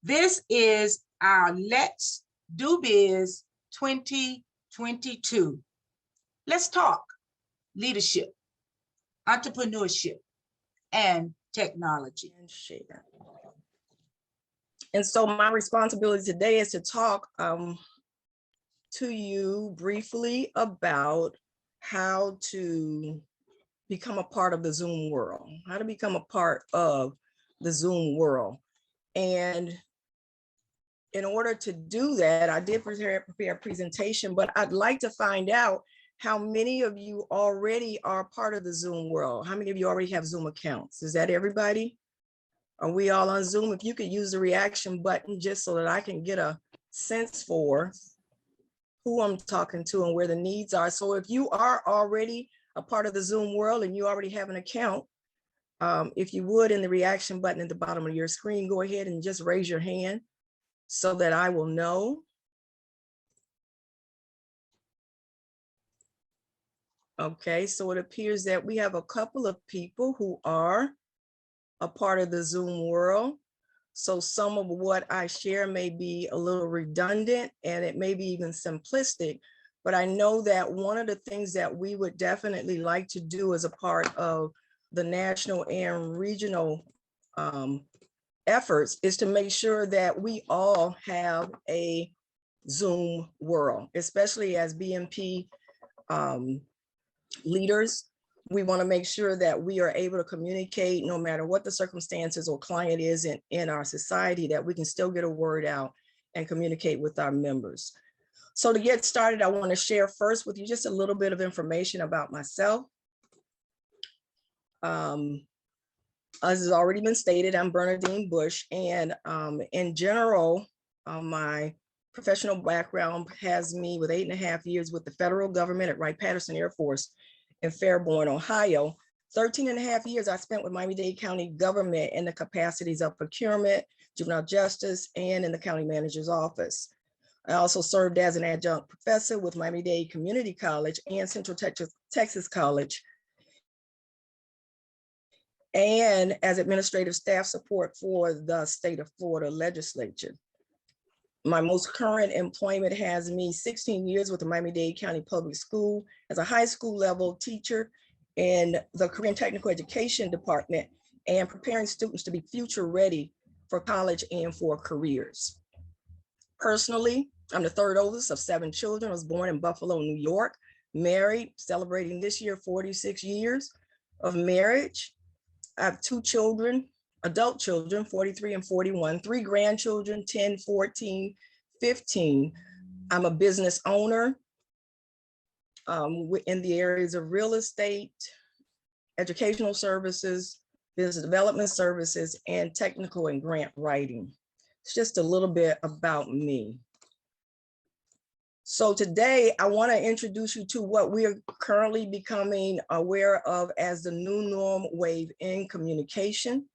This is our Let's Do Biz 2022. Let's talk leadership, entrepreneurship, and technology. And share. And so my responsibility today is to talk to you briefly about how to become a part of the Zoom world, how to become a part of the Zoom world. And in order to do that, I did prepare a presentation, but I'd like to find out how many of you already are part of the Zoom world. How many of you already have Zoom accounts? Is that everybody? Are we all on Zoom? If you could use the reaction button just so that I can get a sense for who I'm talking to and where the needs are. So if you are already a part of the Zoom world and you already have an account, if you would, in the reaction button at the bottom of your screen, go ahead and just raise your hand so that I will know. Okay, so it appears that we have a couple of people who are a part of the Zoom world. So some of what I share may be a little redundant and it may be even simplistic, but I know that one of the things that we would definitely like to do as a part of the national and regional efforts is to make sure that we all have a Zoom world, especially as BMP leaders. We want to make sure that we are able to communicate no matter what the circumstances or client is in our society, that we can still get a word out and communicate with our members. So to get started, I want to share first with you just a little bit of information about myself. As has already been stated, I'm Bernadine Bush, and in general, my professional background has me with 8.5 years with the federal government at Wright-Patterson Air Force in Fairborn, Ohio. 13.5 years I spent with Miami-Dade County government in the capacities of procurement, juvenile justice, and in the county manager's office. I also served as an adjunct professor with Miami-Dade Community College and Central Texas College, and as administrative staff support for the state of Florida legislature. My most current employment has me 16 years with the Miami-Dade County Public School as a high school level teacher in the Career and Technical Education Department and preparing students to be future ready for college and for careers. Personally, I'm the third oldest of 7 children. I was born in Buffalo, New York, married, celebrating this year 46 years of marriage. I have 2 children, adult children, 43 and 41, 3 grandchildren, 10, 14, 15. I'm a business owner in the areas of real estate, educational services, business development services, and technical and grant writing. It's just a little bit about me. So today I want to introduce you to what we are currently becoming aware of as the new norm wave in communication.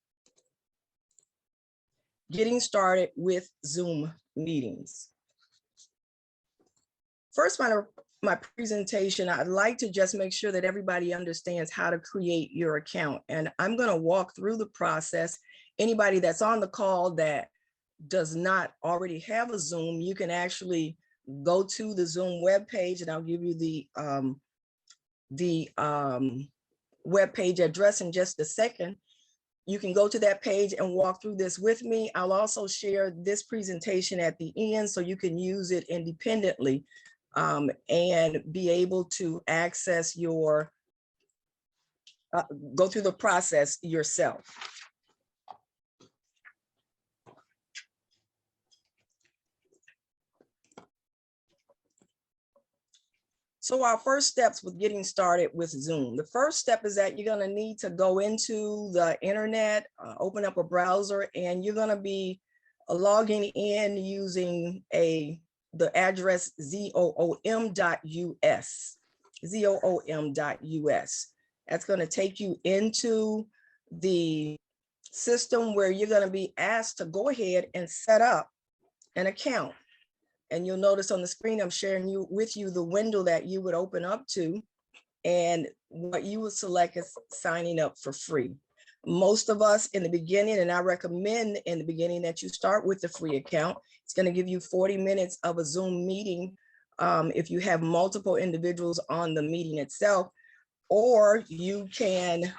Getting started with Zoom meetings. First, my presentation, I'd like to just make sure that everybody understands how to create your account. And I'm going to walk through the process. Anybody that's on the call that does not already have a Zoom, you can actually go to the Zoom webpage, and I'll give you the webpage address in just a second. You can go to that page and walk through this with me. I'll also share this presentation at the end so you can use it independently and be able to access your, go through the process yourself. So our first steps with getting started with Zoom. The first step is that you're going to need to go into the internet, open up a browser, and you're going to be logging in using the address zoom.us. zoom.us. That's going to take you into the system where you're going to be asked to go ahead and set up an account. And you'll notice on the screen, I'm sharing with you the window that you would open up to, and what you would select is signing up for free. Most of us in the beginning, and I recommend in the beginning that you start with the free account. It's going to give you 40 minutes of a Zoom meeting if you have multiple individuals on the meeting itself, or you can,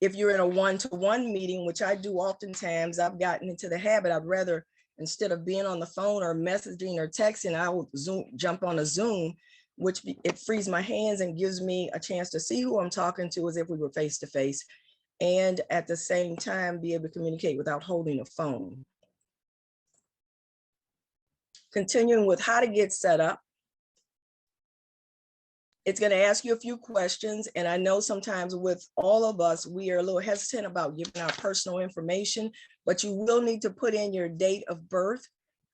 if you're in a one-to-one meeting, which I do oftentimes, I've gotten into the habit, I'd rather, instead of being on the phone or messaging or texting, I will jump on a Zoom, which it frees my hands and gives me a chance to see who I'm talking to as if we were face to face, and at the same time be able to communicate without holding a phone. Continuing with how to get set up. It's going to ask you a few questions, and I know sometimes with all of us, we are a little hesitant about giving our personal information, but you will need to put in your date of birth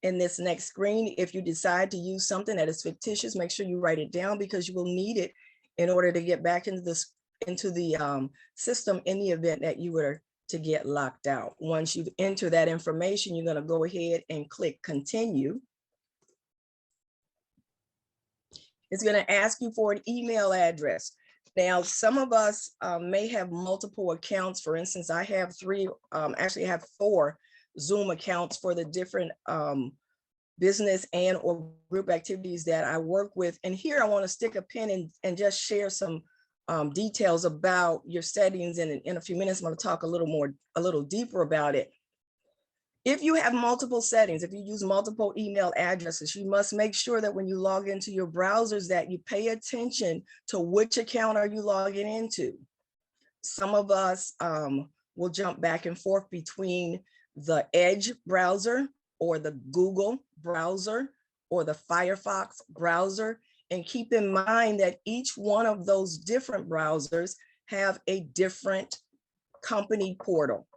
in this next screen. If you decide to use something that is fictitious, make sure you write it down, because you will need it in order to get back into the system in the event that you were to get locked out. Once you've entered that information, you're going to go ahead and click continue. It's going to ask you for an email address. Now, some of us may have multiple accounts. For instance, I have actually I have 4 Zoom accounts for the different business and or group activities that I work with. And here I want to stick a pin and just share some details about your settings. And in a few minutes, I'm going to talk a little deeper about it. If you have multiple settings, if you use multiple email addresses, you must make sure that when you log into your browsers that you pay attention to which account are you logging into. Some of us will jump back and forth between the Edge browser or the Google browser or the Firefox browser. And keep in mind that each one of those different browsers have a different company portal.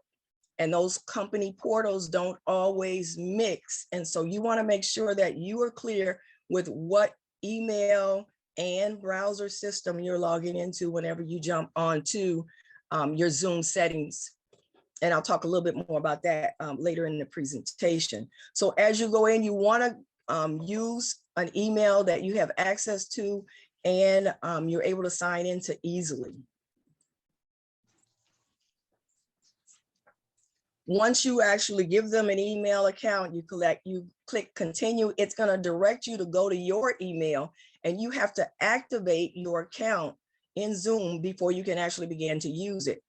And those company portals don't always mix. And so you want to make sure that you are clear with what email and browser system you're logging into whenever you jump onto your Zoom settings. And I'll talk a little bit more about that later in the presentation. So as you go in, you want to use an email that you have access to and you're able to sign into easily. Once you actually give them an email account, you click continue, it's going to direct you to go to your email, and you have to activate your account in Zoom before you can actually begin to use it.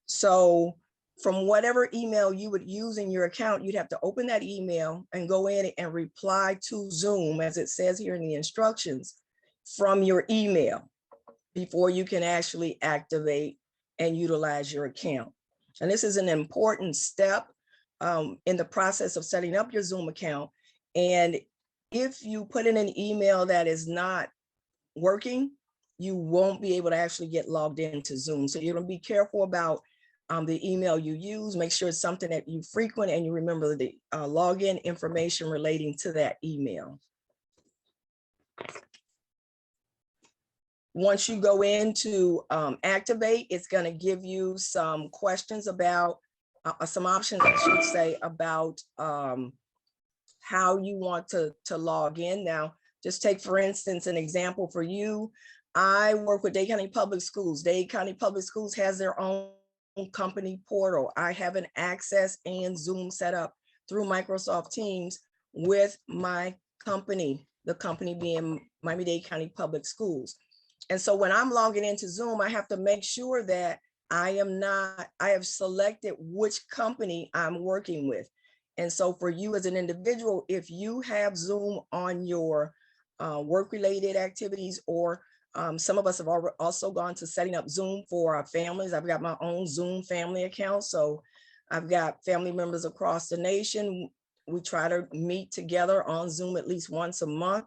So from whatever email you would use in your account, you'd have to open that email and go in and reply to Zoom, as it says here in the instructions, from your email before you can actually activate and utilize your account. And this is an important step in the process of setting up your Zoom account. And if you put in an email that is not working, you won't be able to actually get logged into Zoom. So you're going to be careful about the email you use. Make sure it's something that you frequent and you remember the login information relating to that email. Once you go into activate, it's going to give you some questions about, some options, I should say, about how you want to log in. Now, just take, for instance, an example for you. I work with Dade County Public Schools. Dade County Public Schools has their own company portal. I have an access and Zoom set up through Microsoft Teams with my company, the company being Miami-Dade County Public Schools. And so when I'm logging into Zoom, I have to make sure that I have selected which company I'm working with. And so for you as an individual, if you have Zoom on your work-related activities, or some of us have also gone to setting up Zoom for our families. I've got my own Zoom family account. So I've got family members across the nation. We try to meet together on Zoom at least once a month,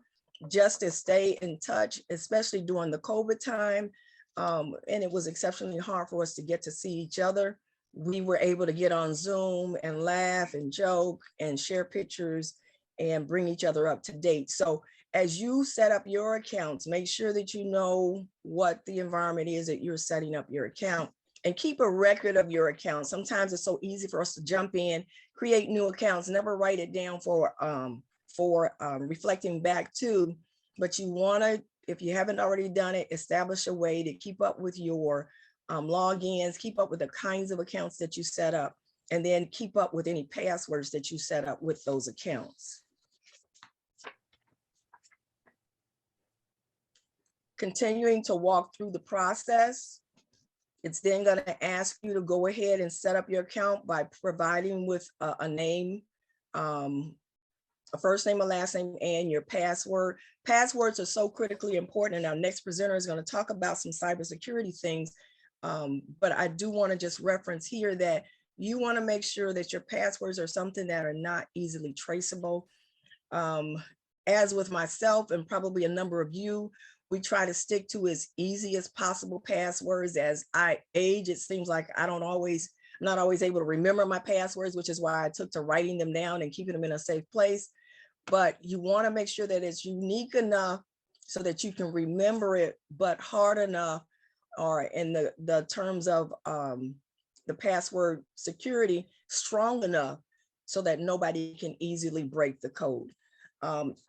just to stay in touch, especially during the COVID time. And it was exceptionally hard for us to get to see each other. We were able to get on Zoom and laugh and joke and share pictures and bring each other up to date. So as you set up your accounts, make sure that you know what the environment is that you're setting up your account, and keep a record of your account. Sometimes it's so easy for us to jump in, create new accounts, never write it down for reflecting back to, but you want to, if you haven't already done it, establish a way to keep up with your logins, keep up with the kinds of accounts that you set up, and then keep up with any passwords that you set up with those accounts. Continuing to walk through the process, it's then going to ask you to go ahead and set up your account by providing with a name, a first name, a last name, and your password. Passwords are so critically important, and our next presenter is going to talk about some cybersecurity things. But I do want to just reference here that you want to make sure that your passwords are something that are not easily traceable. As with myself and probably a number of you, we try to stick to as easy as possible passwords. As I age, it seems like I'm not always able to remember my passwords, which is why I took to writing them down and keeping them in a safe place. But you want to make sure that it's unique enough so that you can remember it, but hard enough, or in the terms of the password security, strong enough so that nobody can easily break the code.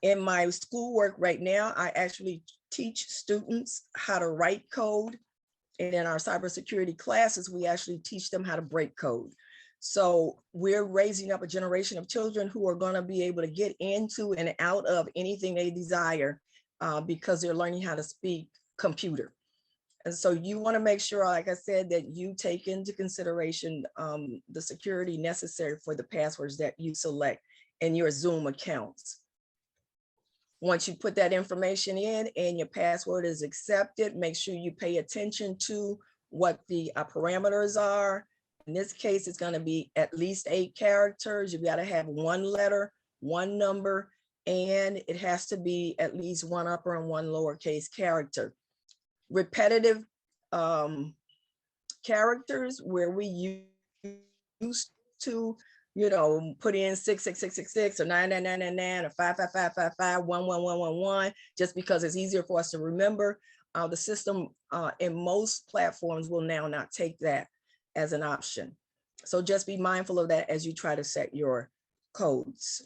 In my schoolwork right now, I actually teach students how to write code. And in our cybersecurity classes, we actually teach them how to break code. So we're raising up a generation of children who are going to be able to get into and out of anything they desire because they're learning how to speak computer. And so you want to make sure, like I said, that you take into consideration the security necessary for the passwords that you select in your Zoom accounts. Once you put that information in and your password is accepted, make sure you pay attention to what the parameters are. In this case, it's going to be at least 8 characters. You've got to have 1 letter, 1 number, and it has to be at least 1 upper and 1 lowercase character. Repetitive characters where we used to, put in 66666 or 99999 or 55555 11111, just because it's easier for us to remember. The system in most platforms will now not take that as an option. So just be mindful of that as you try to set your codes.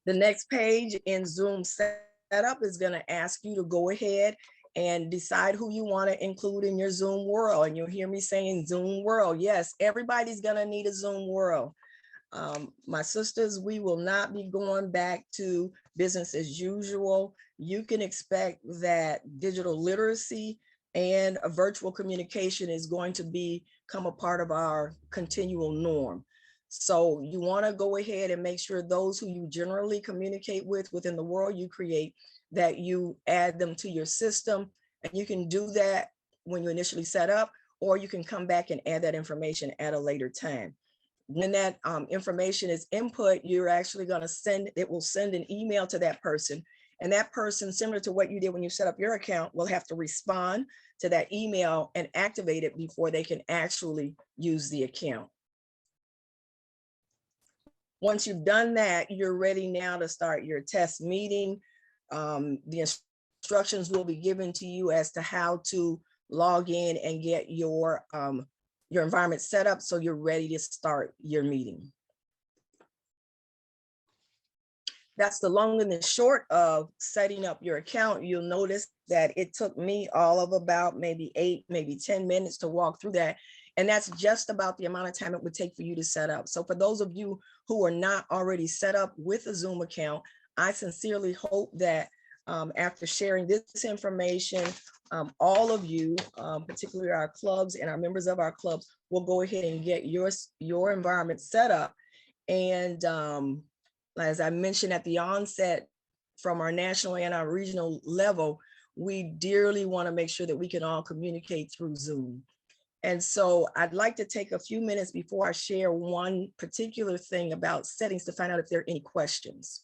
The next page in Zoom setup is going to ask you to go ahead and decide who you want to include in your Zoom world. And you'll hear me saying Zoom world. Yes, everybody's going to need a Zoom world. My sisters, we will not be going back to business as usual. You can expect that digital literacy and a virtual communication is going to become a part of our continual norm. So you want to go ahead and make sure those who you generally communicate with within the world you create, that you add them to your system. And you can do that when you initially set up, or you can come back and add that information at a later time. When that information is input, you're actually going to it will send an email to that person. And that person, similar to what you did when you set up your account, will have to respond to that email and activate it before they can actually use the account. Once you've done that, you're ready now to start your test meeting. The instructions will be given to you as to how to log in and get your environment set up so you're ready to start your meeting. That's the long and the short of setting up your account. You'll notice that it took me all of about maybe 8, maybe 10 minutes to walk through that. And that's just about the amount of time it would take for you to set up. So for those of you who are not already set up with a Zoom account, I sincerely hope that after sharing this information, all of you, particularly our clubs and our members of our clubs, will go ahead and get your environment set up. And as I mentioned at the onset, from our national and our regional level, we dearly want to make sure that we can all communicate through Zoom. And so I'd like to take a few minutes before I share one particular thing about settings to find out if there are any questions.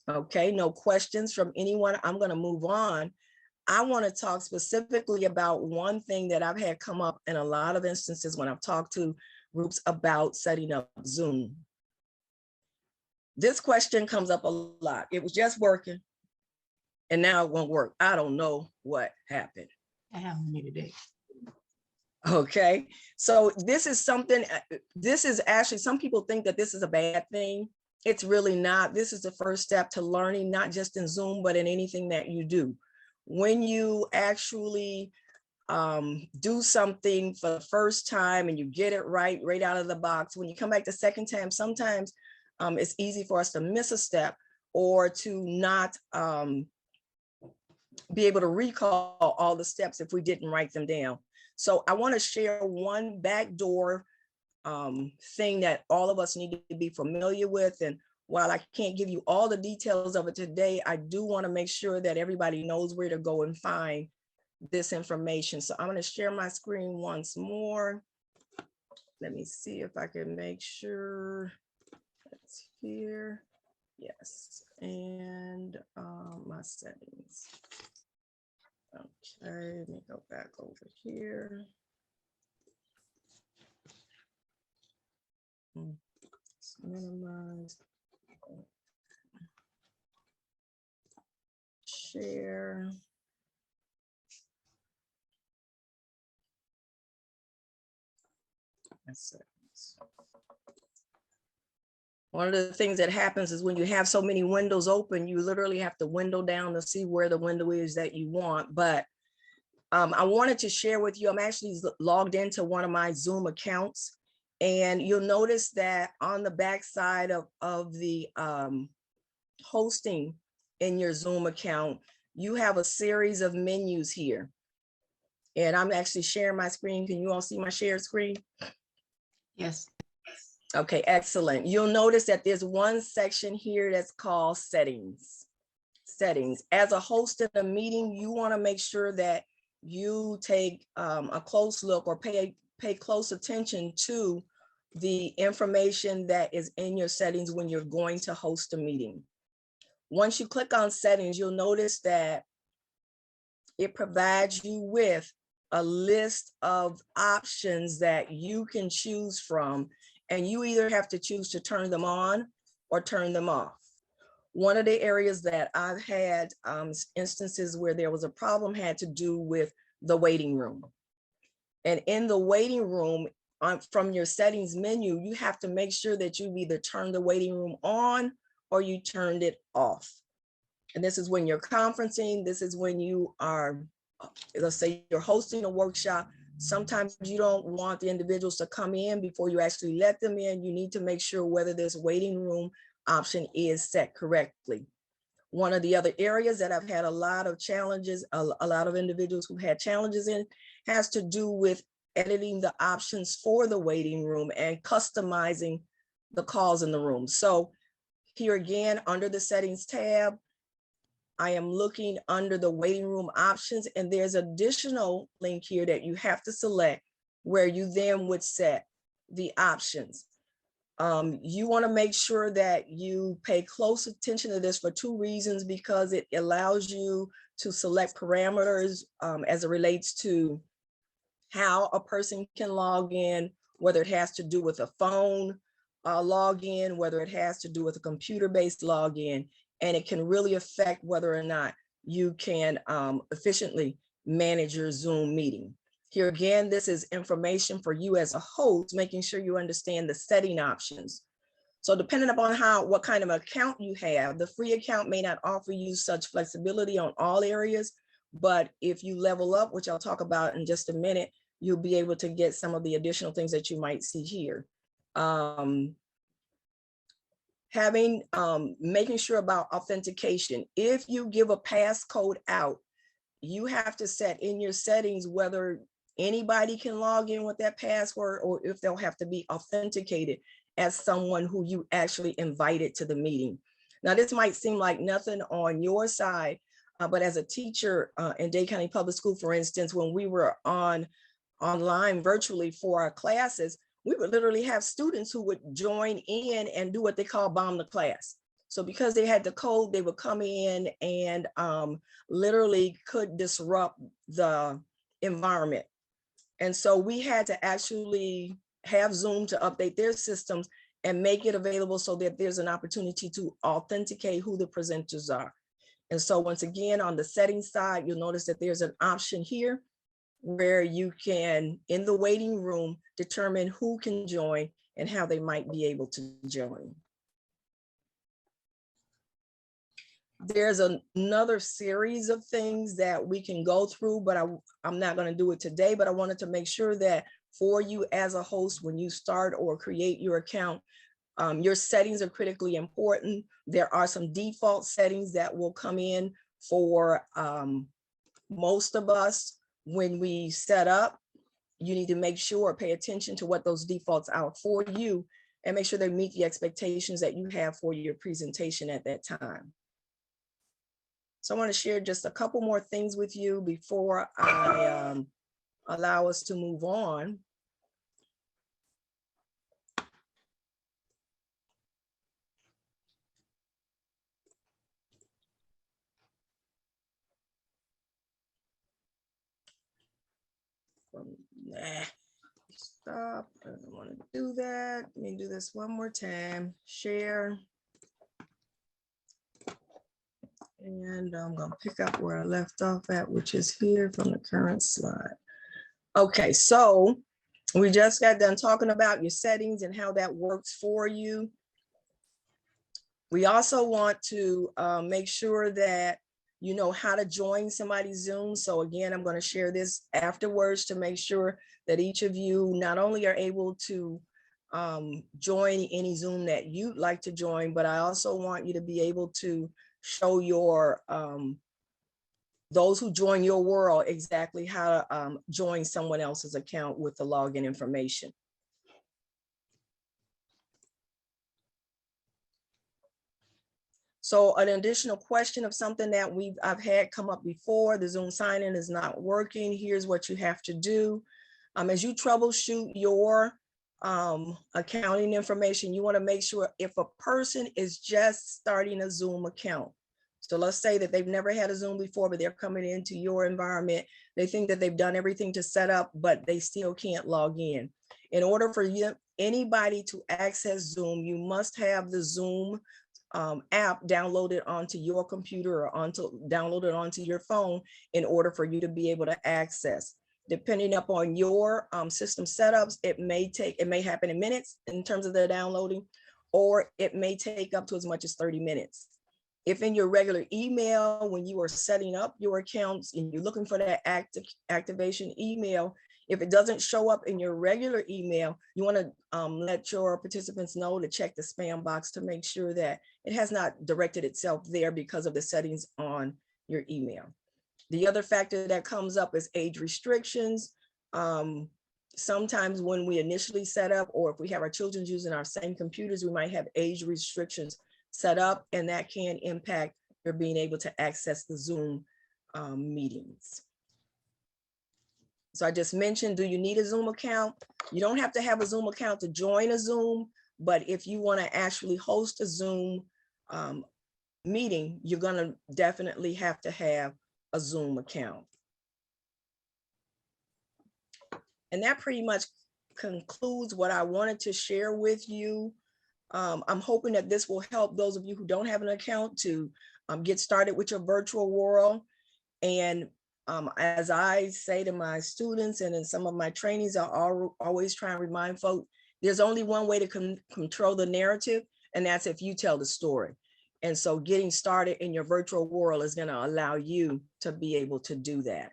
Okay, no questions from anyone. I'm going to move on. I want to talk specifically about one thing that I've had come up in a lot of instances when I've talked to groups about setting up Zoom. This question comes up a lot. It was just working, and now it won't work. I don't know what happened. That happened to me today. Okay, so this is something, this is actually, some people think that this is a bad thing. It's really not. This is the first step to learning, not just in Zoom, but in anything that you do. When you actually do something for the first time and you get it right out of the box, when you come back the second time, sometimes it's easy for us to miss a step or to not be able to recall all the steps if we didn't write them down. So I want to share one backdoor thing that all of us need to be familiar with. And while I can't give you all the details of it today, I do want to make sure that everybody knows where to go and find this information. So I'm going to share my screen once more. Let me see if I can make sure it's here. Yes, and my settings. Okay, let me go back over here. Let's minimize. Share. One of the things that happens is when you have so many windows open, you literally have to window down to see where the window is that you want. But I wanted to share with you, I'm actually logged into one of my Zoom accounts, and you'll notice that on the back side of the hosting in your Zoom account, you have a series of menus here. And I'm actually sharing my screen. Can you all see my shared screen? Yes. Okay, excellent. You'll notice that there's one section here that's called settings. Settings. As a host in a meeting, you want to make sure that you take a close look or pay close attention to the information that is in your settings when you're going to host a meeting. Once you click on settings, you'll notice that it provides you with a list of options that you can choose from, and you either have to choose to turn them on or turn them off. One of the areas that I've had instances where there was a problem had to do with the waiting room. And in the waiting room, from your settings menu, you have to make sure that you either turn the waiting room on or you turned it off. And this is when you're conferencing. This is when you are, let's say you're hosting a workshop. Sometimes you don't want the individuals to come in before you actually let them in. You need to make sure whether this waiting room option is set correctly. One of the other areas that I've had a lot of challenges, a lot of individuals who had challenges in, has to do with editing the options for the waiting room and customizing the calls in the room. So here again, under the settings tab, I am looking under the waiting room options, and there's additional link here that you have to select where you then would set the options. You want to make sure that you pay close attention to this for two reasons, because it allows you to select parameters as it relates to how a person can log in, whether it has to do with a phone login, whether it has to do with a computer-based login, and it can really affect whether or not you can efficiently manage your Zoom meeting. Here again, this is information for you as a host, making sure you understand the setting options. So depending upon what kind of account you have, the free account may not offer you such flexibility on all areas, but if you level up, which I'll talk about in just a minute, you'll be able to get some of the additional things that you might see here. Making sure about authentication. If you give a passcode out, you have to set in your settings whether anybody can log in with that password or if they'll have to be authenticated as someone who you actually invited to the meeting. Now, this might seem like nothing on your side, but as a teacher in Dade County Public School, for instance, when we were online virtually for our classes, we would literally have students who would join in and do what they call bomb the class. So because they had the code, they would come in and literally could disrupt the environment. And so we had to actually have Zoom to update their systems and make it available so that there's an opportunity to authenticate who the presenters are. And so once again, on the settings side, you'll notice that there's an option here where you can, in the waiting room, determine who can join and how they might be able to join. There's another series of things that we can go through, but I'm not going to do it today, but I wanted to make sure that for you as a host, when you start or create your account, your settings are critically important. There are some default settings that will come in for most of us when we set up. You need to make sure, pay attention to what those defaults are for you and make sure they meet the expectations that you have for your presentation at that time. So I want to share just a couple more things with you before I allow us to move on. Stop, I don't want to do that. Let me do this one more time. Share. And I'm going to pick up where I left off at, which is here from the current slide. Okay, so we just got done talking about your settings and how that works for you. We also want to make sure that you know how to join somebody's Zoom. So again, I'm going to share this afterwards to make sure that each of you not only are able to join any Zoom that you'd like to join, but I also want you to be able to show your those who join your world exactly how to join someone else's account with the login information. So an additional question of something that I've had come up before, the Zoom sign-in is not working. Here's what you have to do. As you troubleshoot your accounting information, you want to make sure if a person is just starting a Zoom account. So let's say that they've never had a Zoom before, but they're coming into your environment. They think that they've done everything to set up, but they still can't log in. In order for anybody to access Zoom, you must have the Zoom app downloaded onto your computer or downloaded onto your phone in order for you to be able to access. Depending upon your system setups, it may happen in minutes in terms of the downloading, or it may take up to as much as 30 minutes. If in your regular email, when you are setting up your accounts and you're looking for that activation email, if it doesn't show up in your regular email, you want to let your participants know to check the spam box to make sure that it has not directed itself there because of the settings on your email. The other factor that comes up is age restrictions. Sometimes when we initially set up, or if we have our children using our same computers, we might have age restrictions set up, and that can impact your being able to access the Zoom meetings. So I just mentioned, do you need a Zoom account? You don't have to have a Zoom account to join a Zoom, but if you want to actually host a Zoom meeting, you're going to definitely have to have a Zoom account. And that pretty much concludes what I wanted to share with you. I'm hoping that this will help those of you who don't have an account to get started with your virtual world. And as I say to my students and in some of my trainings, I always try and remind folks, there's only one way to control the narrative, and that's if you tell the story. And so getting started in your virtual world is going to allow you to be able to do that.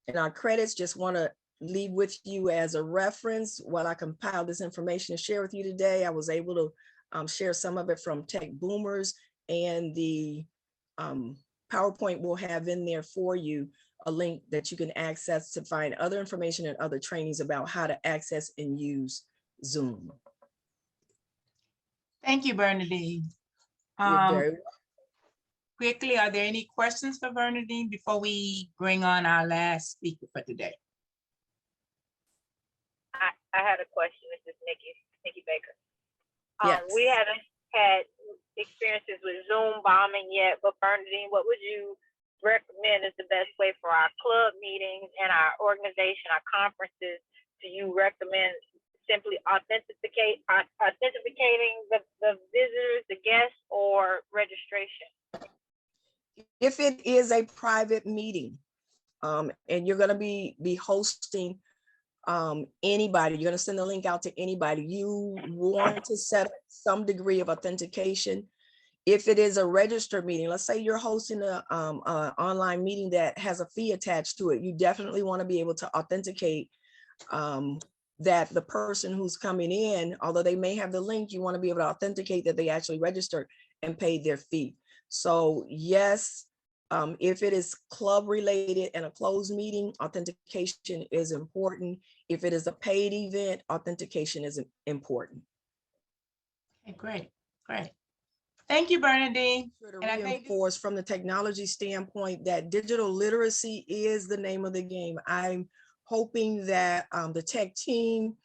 And our credits, just want to leave with you as a reference while I compile this information to share with you today. I was able to share some of it from Tech Boomers, and the PowerPoint will have in there for you a link that you can access to find other information and other trainings about how to access and use Zoom. Thank you, Bernadine. You're very welcome. Quickly, are there any questions for Bernadine before we bring on our last speaker for today? I had a question. This is Nikki Baker. Yes. We haven't had experiences with Zoom bombing yet, but Bernadine, what would you recommend is the best way for our club meetings and our organization, our conferences? Do you recommend simply authenticating the visitors, the guests, or registration? If it is a private meeting and you're going to be hosting anybody, you're going to send the link out to anybody, you want to set up some degree of authentication. If it is a registered meeting, let's say you're hosting a online meeting that has a fee attached to it, you definitely want to be able to authenticate that the person who's coming in, although they may have the link, you want to be able to authenticate that they actually registered and paid their fee. So yes, if it is club related and a closed meeting, authentication is important. If it is a paid event, authentication is important. Okay, great, great. Thank you, Bernadine. Sure to And I think reinforce from the technology standpoint that digital literacy is the name of the game. I'm hoping that the tech team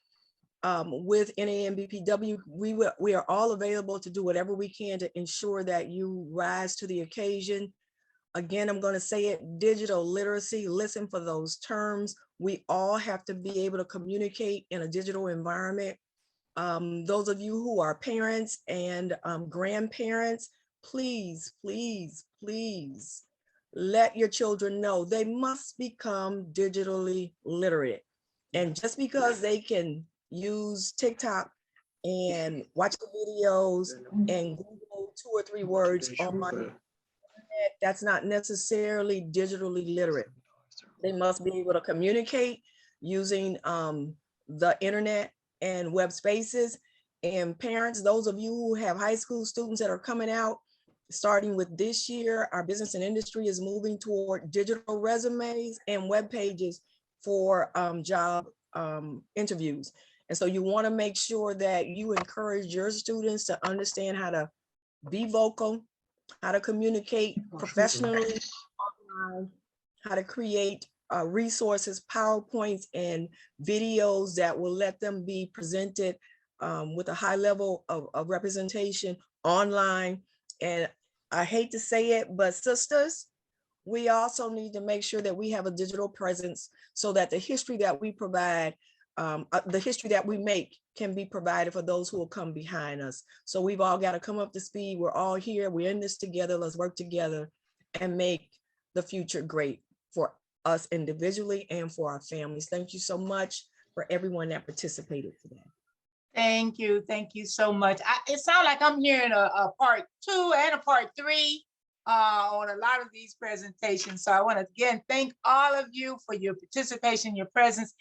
with NAMBPW, we are all available to do whatever we can to ensure that you rise to the occasion. Again, I'm going to say it, digital literacy, listen for those terms. We all have to be able to communicate in a digital environment. Those of you who are parents and grandparents, please, please, please let your children know they must become digitally literate. And just because they can use TikTok and watch the videos and Google 2 or 3 words on internet, that's not necessarily digitally literate. They must be able to communicate using the internet and web spaces. And parents, those of you who have high school students that are coming out, starting with this year, our business and industry is moving toward digital resumes and web pages for job interviews. And so you want to make sure that you encourage your students to understand how to be vocal, how to communicate professionally online, how to create resources, PowerPoints, and videos that will let them be presented with a high level of representation online. And I hate to say it, but sisters, we also need to make sure that we have a digital presence so that the history that we provide, the history that we make can be provided for those who will come behind us. So we've all got to come up to speed. We're all here. We're in this together. Let's work together and make the future great for us individually and for our families. Thank you so much for everyone that participated today. thank you so much. It sounds like I'm hearing a part 2 and a part 3 on a lot of these presentations. So I want to again thank all of you for your participation, your presence,